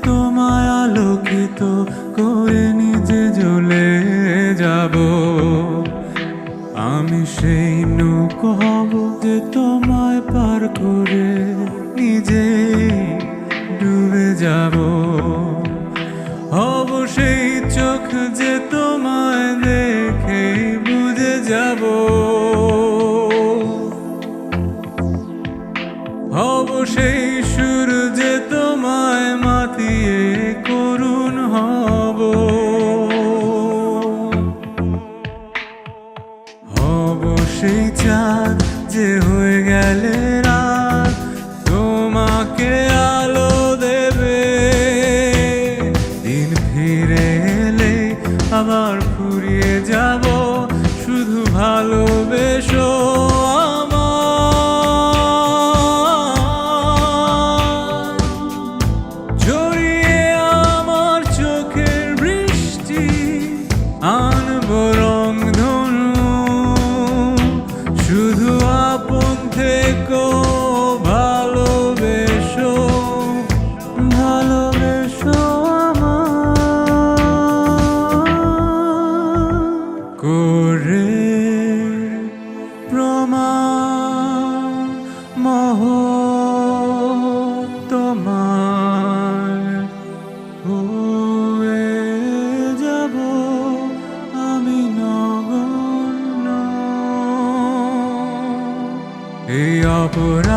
তোমায় আলোকিত করে নিজে জ্বলে যাব। আমি সেই নৌকো হব যে তোমায় পার করে নিজে ডুবে যাব। হব সেই চোখ যে তোমায় দেখেই বুঝে যাব। হব সেই সুর যে তোমায় মাতিয়ে করুণ হব। হব সেই চাঁদ যে হয়ে গেলে রাত তোমাকে আলো দেবে। দিন ফিরে এলে আবার ফুরিয়ে যাব, শুধু ভালোবেসো আনবো রংধনু, শুধু আপন থেকো, ভালোবেসো ভালোবেসো আমায় করে প্রমাণ তোমায় হয়ে যাব আমি নগণ্য। এই অপরাধ